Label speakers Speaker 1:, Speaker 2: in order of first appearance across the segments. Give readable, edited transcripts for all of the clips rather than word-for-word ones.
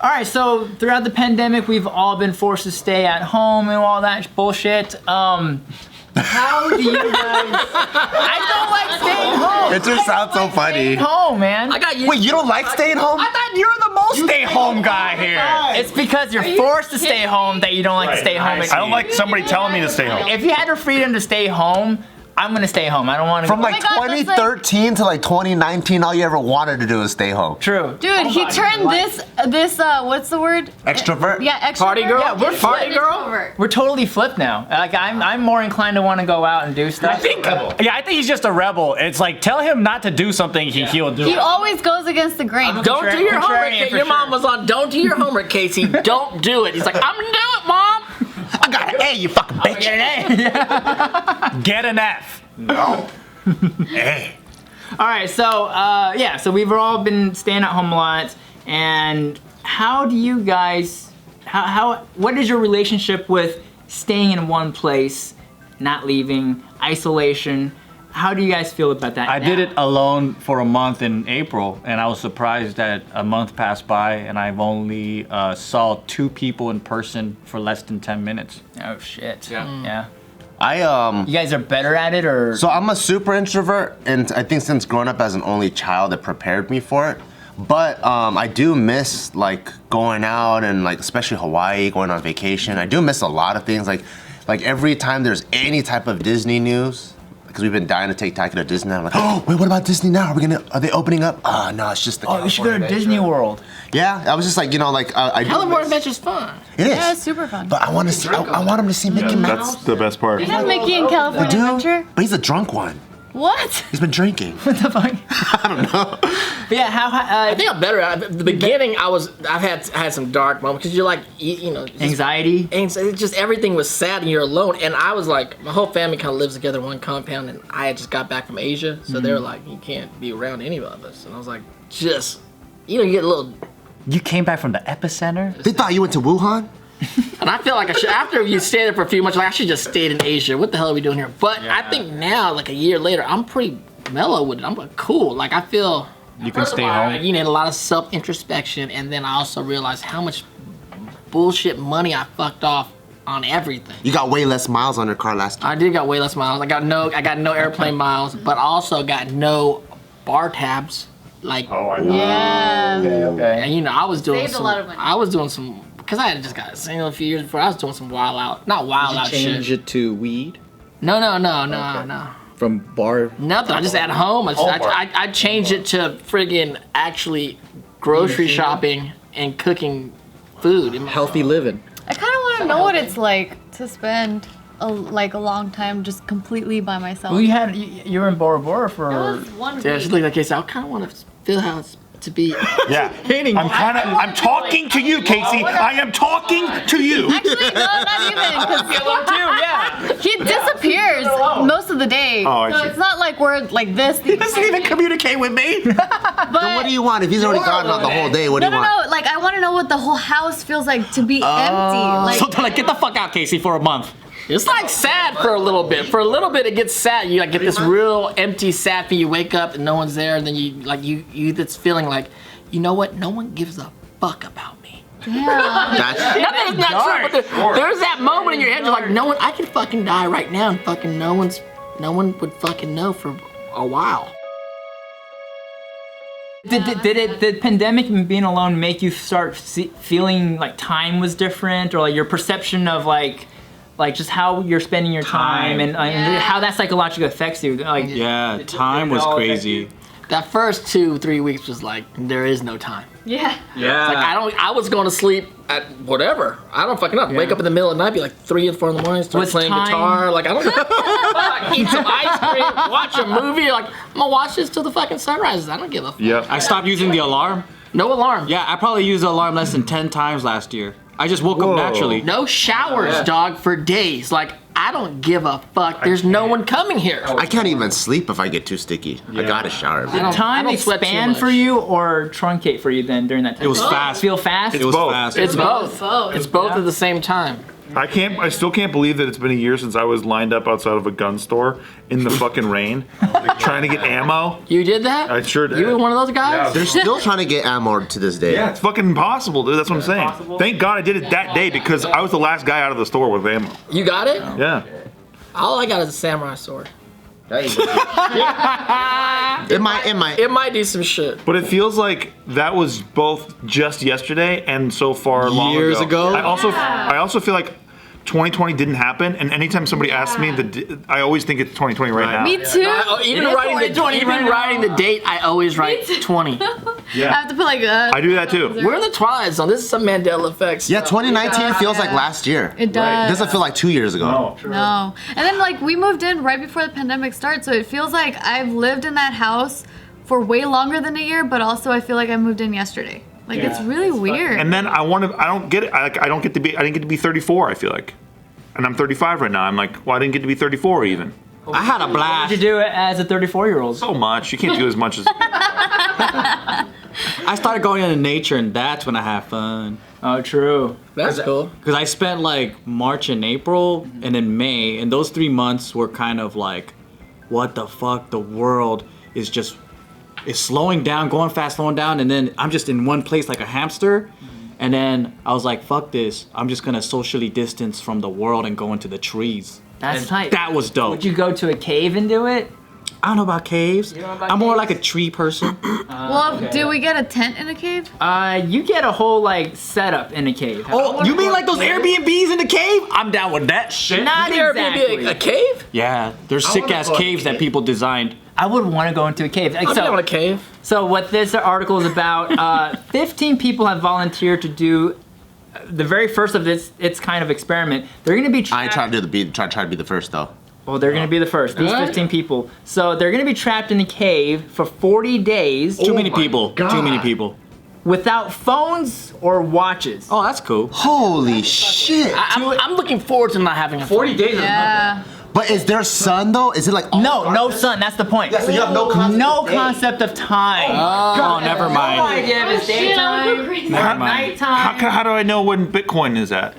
Speaker 1: All right, so throughout the pandemic, we've all been forced to stay at home and all that bullshit. How do you guys? I don't like staying home.
Speaker 2: It just sounds so funny.
Speaker 1: Staying home, man.
Speaker 2: Wait, you don't like staying home?
Speaker 3: I thought you're the most stay-home guy here.
Speaker 1: It's because you're forced to stay home that you don't like to stay home.
Speaker 3: I don't like somebody telling me to stay home.
Speaker 1: If you had the freedom to stay home, I'm gonna stay home. I don't want to.
Speaker 2: From
Speaker 1: go.
Speaker 2: like
Speaker 4: God, that's
Speaker 2: 2013 to like 2019, all you ever wanted to do was stay home.
Speaker 1: True.
Speaker 4: Dude, he turned this what's the word?
Speaker 2: Extrovert?
Speaker 4: Yeah, extrovert.
Speaker 5: Party girl?
Speaker 1: Yeah, we're
Speaker 5: Party
Speaker 4: Flipped
Speaker 5: girl?
Speaker 4: introvert.
Speaker 1: We're totally flipped now. Like I'm more inclined to want to go out and do stuff.
Speaker 3: I think he's just a rebel. It's like, tell him not to do something, he'll do
Speaker 4: He
Speaker 3: it.
Speaker 4: always goes against the grain.
Speaker 5: Don't do your homework.
Speaker 1: Contrarian for
Speaker 5: Your mom
Speaker 1: sure.
Speaker 5: was on, don't do your homework, Casey. Don't do it. He's like, I'm gonna do it, Mom.
Speaker 2: I got an A, you fucking bitch.
Speaker 3: Get an F.
Speaker 2: No.
Speaker 3: Hey.
Speaker 1: All right, so yeah, so we've all been staying at home a lot, and how do you guys? What is your relationship with staying in one place, not leaving, isolation? How do you guys feel about that?
Speaker 3: I did it alone for a month in April, and I was surprised that a month passed by and I've only saw 2 people in person for less than 10 minutes.
Speaker 1: Oh shit.
Speaker 5: Yeah.
Speaker 1: You guys are better at it, or?
Speaker 2: So I'm a super introvert, and I think since growing up as an only child, it prepared me for it. But I do miss like going out and like especially Hawaii, going on vacation. I do miss a lot of things. Like every time there's any type of Disney news, because we've been dying to take Taki to Disney. I'm like, oh wait, what about Disney now? Are they opening up? No, it's just the.
Speaker 1: Oh, we should go to
Speaker 2: California
Speaker 1: Disney World.
Speaker 2: Yeah, I was just like, you know, like I do
Speaker 5: California
Speaker 2: miss-
Speaker 5: Adventure's fun.
Speaker 2: It is.
Speaker 4: Yeah, it's super fun.
Speaker 2: But I want to see. I want him to see Mickey Mouse.
Speaker 6: That's the best part.
Speaker 4: You have Mickey in California
Speaker 2: Do?
Speaker 4: Adventure?
Speaker 2: But he's a drunk one.
Speaker 4: What?
Speaker 2: He's been drinking.
Speaker 1: What the fuck? I don't know. But yeah,
Speaker 5: I think I'm better at the beginning. I've had some dark moments because you're like, you know, just,
Speaker 1: anxiety.
Speaker 5: it's just everything was sad and you're alone. And I was like, my whole family kind of lives together in one compound, and I had just got back from Asia, so they were like, you can't be around any of us. And I was like, just, you know, you get a little.
Speaker 3: You came back from the epicenter?
Speaker 2: They thought you went to Wuhan.
Speaker 5: And I feel like I should, after you stay there for a few months, like I should just stayed in Asia. What the hell are we doing here? But I think now, like a year later, I'm pretty mellow with it. I'm like, cool. Like I feel
Speaker 3: You can
Speaker 5: first of
Speaker 3: stay
Speaker 5: all,
Speaker 3: home.
Speaker 5: You need a lot of self-introspection, and then I also realized how much bullshit money I fucked off on everything.
Speaker 2: You got way less miles on your car last year.
Speaker 5: I did got way less miles. I got no airplane miles, but also got no bar tabs. Like,
Speaker 4: Yeah.
Speaker 5: and you know, I was doing
Speaker 4: Saved a
Speaker 5: some.
Speaker 4: lot of money.
Speaker 5: I was doing some because I had just got single a few years before. I was doing some not wild out
Speaker 7: Change
Speaker 5: shit.
Speaker 7: it to weed
Speaker 5: No.
Speaker 7: from bar.
Speaker 5: Nothing. I just at home. I changed it to friggin' actually grocery shopping and cooking food.
Speaker 7: Healthy living.
Speaker 4: I kind of want to know what it's like to spend a long time just completely by myself.
Speaker 1: Well, you were in Bora Bora for.
Speaker 4: That was 1
Speaker 5: Yeah,
Speaker 4: week.
Speaker 5: she's like, okay, so I kind of want to feel how it's to be.
Speaker 3: Yeah. I'm talking to you, Casey. I am talking to you.
Speaker 4: Actually, no, not even. Because he disappears most of the day.
Speaker 6: I
Speaker 4: So
Speaker 6: see.
Speaker 4: it's not like we're like this.
Speaker 3: He doesn't even communicate with me.
Speaker 4: But
Speaker 2: What do you want? If he's already gone on the whole day, what do
Speaker 4: no,
Speaker 2: you want?
Speaker 4: no. Like I want to know what the whole house feels like to be empty. Like
Speaker 3: So they're like, get the fuck out, Casey, for a month.
Speaker 5: It's like sad for a little bit. For a little bit, it gets sad. You like get this real empty, sad feeling. You wake up and no one's there, and then you that's feeling like, you know what? No one gives a fuck about me.
Speaker 4: yeah.
Speaker 2: That's,
Speaker 5: Not that it's not true, but there's that moment in your head. You're like, no one. I could fucking die right now, and fucking no one would fucking know for a while.
Speaker 1: Did the pandemic and being alone make you start feeling like time was different, or like your perception of like just how you're spending your time and how that psychologically affects you? Like,
Speaker 7: Yeah, time was crazy.
Speaker 5: That first 2-3 weeks was like, there is no time.
Speaker 4: Yeah.
Speaker 7: Yeah.
Speaker 5: Like I was going to sleep at whatever. I don't fucking know. Wake up in the middle of the night, be like 3 or 4 in the morning, start
Speaker 1: Was
Speaker 5: playing
Speaker 1: time-
Speaker 5: guitar. Like I don't know. Eat some ice cream, watch a movie. Like I'm gonna watch this till the fucking sun rises. I don't give a fuck.
Speaker 6: Yep.
Speaker 7: I stopped using the alarm.
Speaker 5: No alarm.
Speaker 7: Yeah, I probably used the alarm less than 10 times last year. I just woke up naturally.
Speaker 5: No showers, dog, for days. Like I don't give a fuck. There's no one coming here.
Speaker 2: I can't even sleep if I get too sticky. I gotta shower.
Speaker 5: I don't-
Speaker 1: time
Speaker 5: I don't sweat too
Speaker 1: expand
Speaker 5: much.
Speaker 1: for you or truncate for you then during that time?
Speaker 7: It was fast.
Speaker 1: Feel fast?
Speaker 7: It was
Speaker 6: both.
Speaker 7: fast.
Speaker 5: It's both.
Speaker 4: Both.
Speaker 5: It's both at the same time.
Speaker 6: I still can't believe that it's been a year since I was lined up outside of a gun store in the fucking rain, trying to get ammo.
Speaker 5: You did that?
Speaker 6: I sure did.
Speaker 5: You were one of those guys?
Speaker 2: They're still trying to get ammo to this day.
Speaker 6: Yeah, it's fucking impossible, dude. That's what I'm saying. Thank God I did it that day because I was the last guy out of the store with ammo.
Speaker 5: You got it?
Speaker 6: Yeah.
Speaker 5: All I got is a samurai sword.
Speaker 2: It might.
Speaker 5: It might do some shit.
Speaker 6: But it feels like that was both just yesterday and so far long
Speaker 7: Years ago?
Speaker 6: I also feel like 2020 didn't happen, and anytime somebody asks me, I always think it's 2020 right now.
Speaker 4: Me too.
Speaker 5: Even writing the date, I always write 20.
Speaker 4: I have to put like
Speaker 6: I do that too.
Speaker 5: We're in the Twilight Zone. This is some Mandela effect
Speaker 2: Yeah,
Speaker 5: stuff.
Speaker 2: 2019 feels like last year.
Speaker 4: It does.
Speaker 2: It doesn't feel like 2 years ago.
Speaker 4: No. And then like we moved in right before the pandemic started, so it feels like I've lived in that house for way longer than a year, but also I feel like I moved in yesterday. Like it's really weird.
Speaker 6: And then I don't get it. I didn't get to be 34. I feel like, and I'm 35 right now. I'm like, well, I didn't get to be 34 even.
Speaker 7: I had a blast.
Speaker 1: What did you do as a 34-year-old?
Speaker 6: So much. You can't do as much as.
Speaker 7: I started going into nature, and that's when I had fun.
Speaker 1: Oh, true.
Speaker 5: That's cool.
Speaker 7: Because I spent like March and April, and then May, and those 3 months were kind of like, what the fuck? The world is just is slowing down, going fast, slowing down, and then I'm just in one place like a hamster. And then I was like, fuck this. I'm just gonna socially distance from the world and go into the trees.
Speaker 1: That's tight.
Speaker 7: That was dope.
Speaker 1: Would you go to a cave and do it?
Speaker 7: I don't know about caves.
Speaker 1: don't know about
Speaker 7: I'm more
Speaker 1: caves?
Speaker 7: like a tree person.
Speaker 4: Well, do we get a tent in a cave?
Speaker 1: You get a whole like setup in a cave.
Speaker 7: Oh, you mean like those Airbnbs in the cave? I'm down with that shit.
Speaker 1: Not exactly.
Speaker 5: A cave?
Speaker 7: Yeah, there's sick ass caves that people designed.
Speaker 1: I would want to go into a cave. Like,
Speaker 5: I'm down with a cave.
Speaker 1: So what this article is about, 15 people have volunteered to do the very first of its kind of experiment. They're going to be
Speaker 2: I ain't trying to be the first though.
Speaker 1: Well, they're going to be the first. These 15 people. So they're going to be trapped in a cave for 40 days
Speaker 7: Too many people. Too many people.
Speaker 1: without phones or watches.
Speaker 7: Oh, that's cool.
Speaker 2: Holy shit!
Speaker 5: I'm looking forward to not having a
Speaker 7: 40 days.
Speaker 4: Yeah.
Speaker 2: But is there sun though? Is it like all
Speaker 1: No, no
Speaker 2: darkness?
Speaker 1: sun. That's the point.
Speaker 2: Yeah, so you have no concept.
Speaker 1: No
Speaker 2: of day.
Speaker 1: concept of time.
Speaker 7: Oh, never
Speaker 1: No
Speaker 7: mind.
Speaker 1: idea if it's daytime or
Speaker 7: Never mind.
Speaker 1: nighttime.
Speaker 6: How do I know when Bitcoin is at?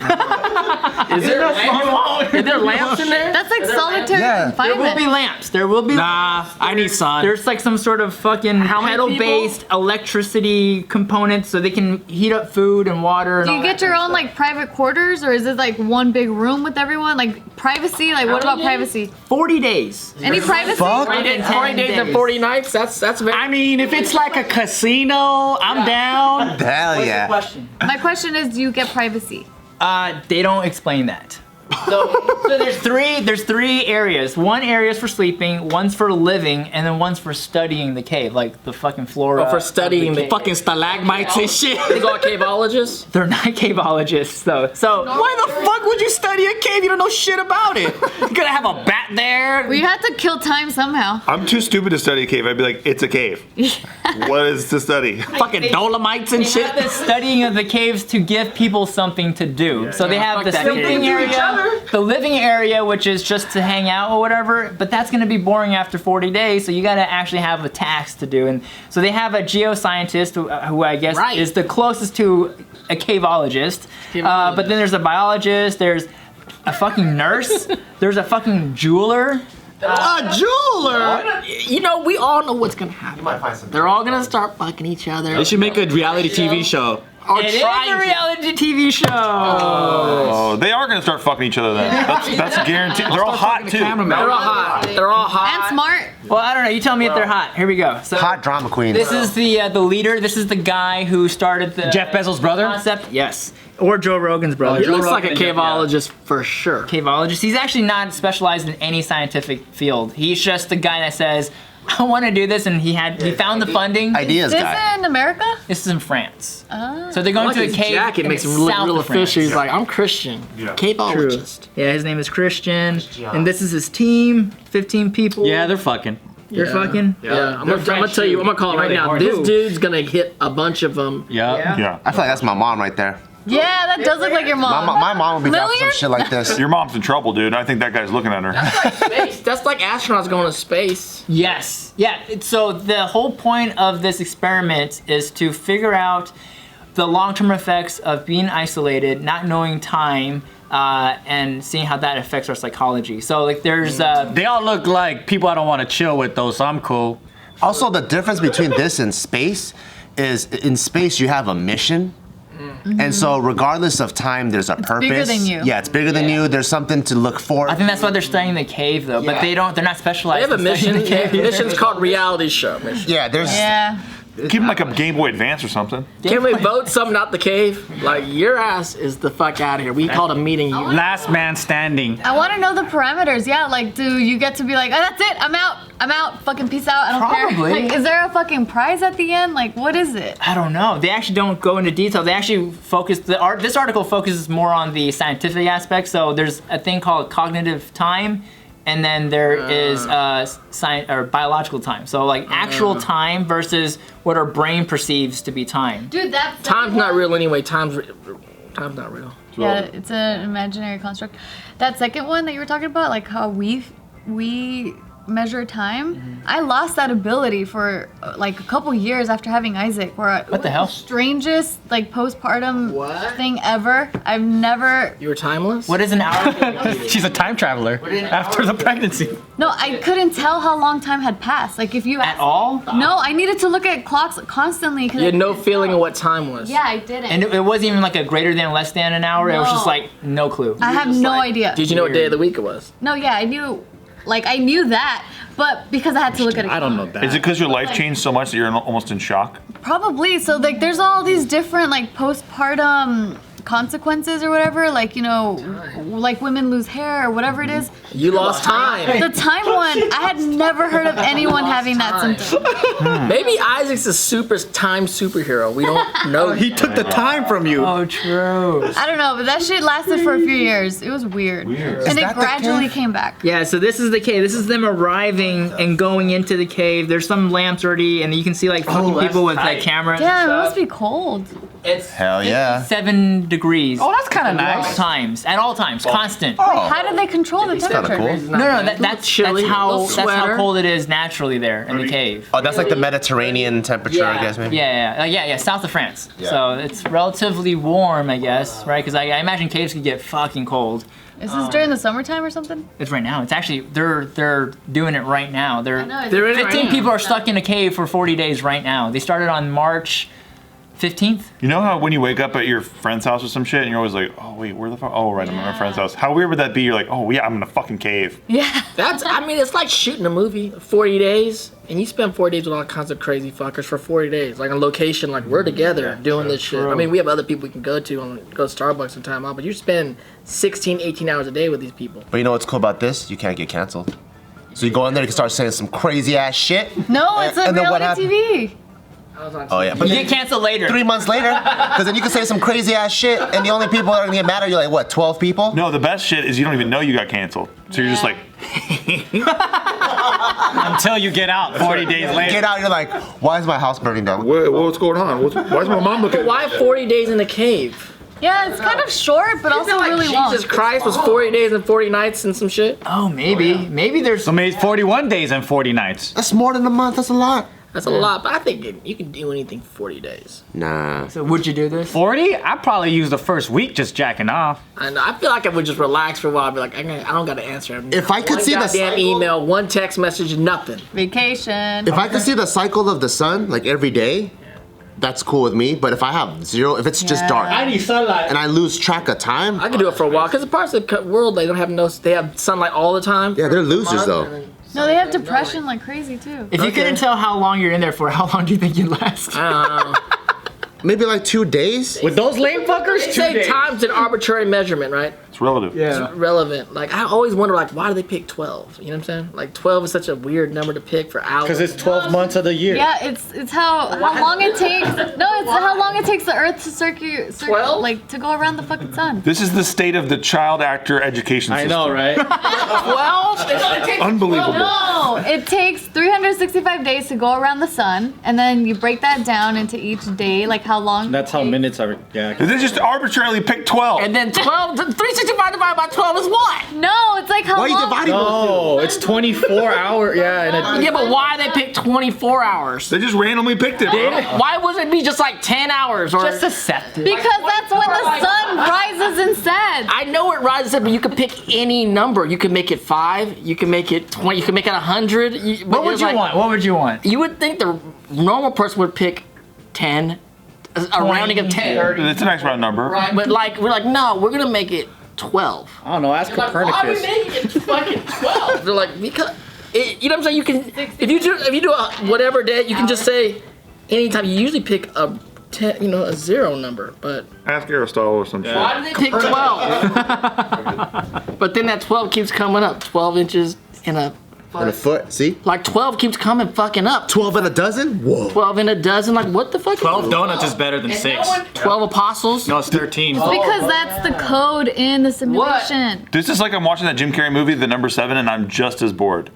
Speaker 5: Is there lamps in there?
Speaker 4: That's like solitary
Speaker 2: Yeah.
Speaker 1: There will
Speaker 4: confinement.
Speaker 1: be lamps. There will be.
Speaker 7: Nah, I need sun.
Speaker 1: There's like some sort of fucking
Speaker 5: many
Speaker 1: pedal-based electricity component, so they can heat up food and water. And
Speaker 4: Do
Speaker 1: all
Speaker 4: you
Speaker 1: that
Speaker 4: get your
Speaker 1: kind of
Speaker 4: own like private quarters, or is it like one big room with everyone? Like privacy? Like what about privacy?
Speaker 1: stuff. 40 days.
Speaker 4: Any privacy?
Speaker 2: Fuck.
Speaker 5: 40 days and 40 nights. That's very.
Speaker 7: I mean, if it's like a casino, I'm down.
Speaker 2: Hell yeah.
Speaker 1: Question.
Speaker 4: My question is, do you get privacy?
Speaker 1: They don't explain that. So there's three areas. One area is for sleeping, one's for living, and then one's for studying the cave, like the fucking flora.
Speaker 5: for studying
Speaker 1: of
Speaker 5: the
Speaker 1: cave.
Speaker 7: Fucking stalagmites and shit.
Speaker 5: They go caveologists.
Speaker 1: They're not caveologists though. So
Speaker 7: Why the fuck would you study a cave? You don't know shit about it. You gotta have a bat there.
Speaker 4: We had to kill time somehow.
Speaker 6: I'm too stupid to study a cave. I'd be like, it's a cave. What is to study?
Speaker 7: Fucking dolomites and
Speaker 1: they
Speaker 7: shit.
Speaker 1: have the studying of the caves to give people something to do. So they have the
Speaker 5: fuck that
Speaker 1: sleeping
Speaker 5: cave.
Speaker 1: area, the living area, which is just to hang out or whatever. But that's going to be boring after 40 days. So you got to actually have a task to do. And so they have a geoscientist who I guess
Speaker 5: Right.
Speaker 1: is the closest to a caveologist. But then there's a biologist. There's a fucking nurse. There's a fucking jeweler.
Speaker 7: A jeweler.
Speaker 5: You know, we all know what's gonna happen.
Speaker 2: Might find some.
Speaker 5: They're all gonna start fucking each other.
Speaker 7: They should make a reality TV show.
Speaker 5: Or
Speaker 1: It is
Speaker 5: trying
Speaker 1: a
Speaker 5: to.
Speaker 1: reality TV show.
Speaker 6: Oh, they are gonna start fucking each other then. That's guaranteed. They're all hot too.
Speaker 5: They're all hot. They're all hot.
Speaker 4: And smart.
Speaker 1: Well, I don't know. You tell me if they're hot. Here we go. So
Speaker 2: Hot drama queens.
Speaker 1: this is the leader. This is the guy who started the
Speaker 7: Jeff Bezos' brother?
Speaker 1: concept. Yes, or Joe Rogan's brother.
Speaker 5: He
Speaker 1: Joe
Speaker 5: looks like a
Speaker 1: Rogan, yeah.
Speaker 5: caveologist for sure.
Speaker 1: Caveologist. He's actually not specialized in any scientific field. He's just the guy that says, "I want to do this," and he found the funding.
Speaker 2: Ideas
Speaker 4: Is
Speaker 2: guy.
Speaker 4: it in America?
Speaker 1: This is in France.
Speaker 4: Oh.
Speaker 1: So they're going
Speaker 5: Like
Speaker 1: to a
Speaker 5: his
Speaker 1: cave.
Speaker 5: jacket
Speaker 1: in
Speaker 5: makes
Speaker 1: the
Speaker 5: him look
Speaker 1: south
Speaker 5: real
Speaker 1: of France.
Speaker 5: official. He's like, I'm Christian. Caveologist.
Speaker 1: Yeah, his name is Christian, and this is his team. 15 people.
Speaker 7: Yeah, they're fucking.
Speaker 1: They're fucking.
Speaker 5: Yeah, I'm gonna tell you. I'm gonna call it right now. This dude's gonna hit a bunch of them.
Speaker 7: Yeah.
Speaker 6: Yeah.
Speaker 2: I feel like that's my mom right there.
Speaker 4: Yeah, that does look like your mom.
Speaker 2: My mom would be down for some
Speaker 4: Lillian?
Speaker 2: shit like this.
Speaker 6: Your mom's in trouble, dude. I think that guy's looking at her.
Speaker 5: Space. That's like astronauts going to space.
Speaker 1: Yes. Yeah. So the whole point of this experiment is to figure out the long-term effects of being isolated, not knowing time, and seeing how that affects our psychology. So like there's
Speaker 3: They all look like people I don't want to chill with though, so I'm cool.
Speaker 2: Also, the difference between this and space is in space you have a mission. And so regardless of time, there's a purpose.
Speaker 4: bigger than you.
Speaker 2: Yeah, it's bigger than you. There's something to look for.
Speaker 1: I think that's why they're studying the cave though, but they're not
Speaker 5: They
Speaker 1: specialized.
Speaker 5: have a
Speaker 1: in studying
Speaker 5: mission.
Speaker 1: the cave.
Speaker 5: Mission's called reality show. Mission.
Speaker 2: Yeah, there's
Speaker 4: Yeah.
Speaker 6: Keep them like a Game Boy Advance or something.
Speaker 5: Can we vote something out the cave? Like, your ass is the fuck out of here. We called a meeting. You.
Speaker 3: Last man standing.
Speaker 4: I want to know the parameters. Yeah, like, do you get to be like, oh, that's it, I'm out, fucking peace out, I don't
Speaker 1: Probably.
Speaker 4: care. Like, is there a fucking prize at the end? Like, what is it?
Speaker 1: I don't know. They actually don't go into detail. They actually focus. This article focuses more on the scientific aspect. So there's a thing called cognitive time, and then there is biological time. So like actual time versus what our brain perceives to be time.
Speaker 4: Dude, that's
Speaker 5: Time's not real anyway. Time's not real.
Speaker 4: Yeah, it's an imaginary construct. That second one that you were talking about, like how we measure time, I lost that ability for like a couple years after having Isaac.
Speaker 1: What the hell?
Speaker 4: Strangest like postpartum
Speaker 5: What?
Speaker 4: thing ever. I've never.
Speaker 5: You were timeless?
Speaker 1: What is an hour?
Speaker 3: She's a time traveler after the pregnancy.
Speaker 4: No, I couldn't tell how long time had passed. Like if you
Speaker 1: At
Speaker 4: asked,
Speaker 1: all?
Speaker 4: No, I needed to look at clocks constantly. 'Cause
Speaker 5: You had no feeling of what time was.
Speaker 4: Yeah, I didn't.
Speaker 1: And it wasn't even like a greater than, less than an hour. It was just
Speaker 4: No.
Speaker 1: like no clue.
Speaker 4: I have no idea.
Speaker 5: Did you know what day of the week it was?
Speaker 4: No, yeah, I knew. Like I knew that, but because I had to look at it.
Speaker 7: I don't know that.
Speaker 6: Is it because your life changed so much that you're almost in shock?
Speaker 4: Probably. So like there's all these different like postpartum consequences or whatever, like, you know, like women lose hair or whatever it is.
Speaker 5: You lost time.
Speaker 4: The time one, I had never heard of anyone having that
Speaker 5: time.
Speaker 4: symptom.
Speaker 5: Maybe Isaac's a time superhero. We don't know.
Speaker 7: He took the time from you.
Speaker 1: Oh, true.
Speaker 4: I don't know, but that shit lasted for a few years. It was weird. And
Speaker 2: Is
Speaker 4: it
Speaker 2: that the
Speaker 4: gradually
Speaker 2: cave?
Speaker 4: came back.
Speaker 1: Yeah, so this is the cave. This is them arriving and going into the cave. There's some lamps already, and you can see like fucking
Speaker 5: that's
Speaker 1: people with
Speaker 5: tight.
Speaker 1: like cameras.
Speaker 4: Damn, it
Speaker 1: and
Speaker 4: must
Speaker 1: stuff.
Speaker 4: be cold.
Speaker 1: It's
Speaker 2: Hell yeah.
Speaker 1: 7 degrees.
Speaker 3: Oh, that's kind of
Speaker 1: At all
Speaker 3: nice.
Speaker 1: times. At all times. Constant.
Speaker 4: How did they control the temperature?
Speaker 2: cool.
Speaker 1: No, that's
Speaker 5: chilly.
Speaker 1: how
Speaker 5: Little sweater.
Speaker 1: cold it is naturally there in the cave.
Speaker 2: Oh, that's like the Mediterranean temperature, I
Speaker 5: Yeah.
Speaker 2: guess, maybe?
Speaker 1: Yeah, south of France.
Speaker 2: Yeah.
Speaker 1: So it's relatively warm, I guess, right? Because I imagine caves could get fucking cold.
Speaker 4: Is this during the summertime or something?
Speaker 1: It's right now. It's actually they're doing it right now.
Speaker 5: They're in it
Speaker 1: 15
Speaker 5: right now.
Speaker 1: people are stuck in a cave for 40 days right now. They started on March 15th.
Speaker 6: You know how when you wake up at your friend's house or some shit and you're always like, oh wait, where the fuck? Oh right, I'm at my friend's house. How weird would that be? You're like, oh yeah, I'm in a fucking cave.
Speaker 4: Yeah.
Speaker 5: It's like shooting a movie, 40 days, and you spend 40 days with all kinds of crazy fuckers for 40 days, like on location, like we're together doing this shit. I mean, we have other people we can go to, and go to Starbucks and time out, but you spend 16, 18 hours a day with these people.
Speaker 2: But you know what's cool about this? You can't get canceled. So you go in there, you can start saying some crazy ass shit.
Speaker 4: No, it's a
Speaker 2: And then what
Speaker 4: reality TV.
Speaker 5: I was on
Speaker 2: Oh yeah, but
Speaker 1: You
Speaker 2: then
Speaker 1: get canceled later.
Speaker 2: 3 months later, because then you can say some crazy ass shit, and the only people that are gonna get mad are you like what, 12 people?
Speaker 6: No, the best shit is you don't even know you got canceled. So you're just like,
Speaker 3: Until you get out 40 days later.
Speaker 2: Get out, you're like, why is my house burning down?
Speaker 6: what's going on? Why is my mom looking?
Speaker 5: Why 40 days in the cave?
Speaker 4: Yeah, it's kind of short, but also
Speaker 5: Like
Speaker 4: really long.
Speaker 5: Jesus Christ was 40 days and 40 nights and some shit.
Speaker 1: Oh, maybe. Maybe there's
Speaker 3: So maybe 41 days and 40 nights.
Speaker 2: That's more than a month, that's a lot.
Speaker 5: That's a lot, but I think you can do anything for 40 days.
Speaker 2: Nah.
Speaker 1: So would you do this?
Speaker 3: 40? I'd probably use the first week just jacking off.
Speaker 5: And I feel like I would just relax for a while. I'd be like, I don't got to answer.
Speaker 2: If I could
Speaker 5: One
Speaker 2: see the
Speaker 5: goddamn
Speaker 2: cycle-
Speaker 5: email, one text message, nothing.
Speaker 4: Vacation.
Speaker 2: If I could see the cycle of the sun, like every day, that's cool with me. But if I have zero, if it's just
Speaker 4: Yeah.
Speaker 2: dark
Speaker 3: need sunlight.
Speaker 2: and I lose track of time,
Speaker 5: I could do it for a while because the parts of the world they don't have they have sunlight all the time.
Speaker 2: yeah, they're losers though.
Speaker 4: No, they have depression like crazy too.
Speaker 1: If you couldn't tell how long you're in there for, how long do you think you'd last?
Speaker 5: I don't know.
Speaker 2: Maybe like 2 days.
Speaker 3: With those lame fuckers,
Speaker 5: They
Speaker 3: 2
Speaker 5: say
Speaker 3: days.
Speaker 5: time's an arbitrary measurement, right?
Speaker 6: It's relative.
Speaker 5: It's relevant. Like I always wonder, like, why do they pick 12? You know what I'm saying? Like 12 is such a weird number to pick for hours.
Speaker 3: Because it's 12 months of the year.
Speaker 4: Yeah, it's how long it takes. No, it's how long it takes the Earth to circle,
Speaker 5: 12?
Speaker 4: like to go around the fucking sun.
Speaker 6: This is the state of the child actor education
Speaker 3: I
Speaker 6: system.
Speaker 3: know, right?
Speaker 5: 12? It takes
Speaker 6: Unbelievable.
Speaker 4: No, it takes 365 days to go around the sun, and then you break that down into each day, like how long.
Speaker 3: That's how minutes are. Yeah.
Speaker 6: They just arbitrarily pick 12.
Speaker 5: And then 12, 365
Speaker 8: divided by 12 is what?
Speaker 4: No, it's like how
Speaker 2: Why are you
Speaker 4: long?
Speaker 2: dividing
Speaker 1: Oh, it's 24 hour. Yeah, and
Speaker 8: Yeah, but why they pick 24 hours?
Speaker 6: They just randomly picked it, bro.
Speaker 8: Why wouldn't it be just like 10 hours? Or
Speaker 1: just accept it.
Speaker 4: Because that's when the sun rises and sets.
Speaker 8: I know it rises up, but you could pick any number. You could make it 5. You can make it 20. You can make it 100.
Speaker 1: What would you want? What would you want?
Speaker 8: You would think the normal person would pick 10, a rounding of 10.
Speaker 6: It's a nice round number.
Speaker 8: Right, but like we're like, no, we're gonna make it 12.
Speaker 1: I don't know. Ask
Speaker 8: Like, why are we
Speaker 1: Copernicus.
Speaker 8: making it fucking 12? They're like, because you know what I'm saying. You can if you do a whatever day, you can just say anytime. You usually pick a 10, a 0 number, but
Speaker 6: Ask Aristotle or some shit.
Speaker 8: why do they pick 12? But then that 12 keeps coming up. 12 inches in a
Speaker 2: In a foot, see?
Speaker 8: like 12 keeps coming fucking up.
Speaker 2: 12 and a dozen? Whoa.
Speaker 8: 12 in a dozen. Like what the fuck?
Speaker 7: 12 donuts is better than 6.
Speaker 8: 12 apostles.
Speaker 7: No, it's 13.
Speaker 4: Because that's the code in the simulation.
Speaker 6: This is like I'm watching that Jim Carrey movie, The Number 7, and I'm just as bored.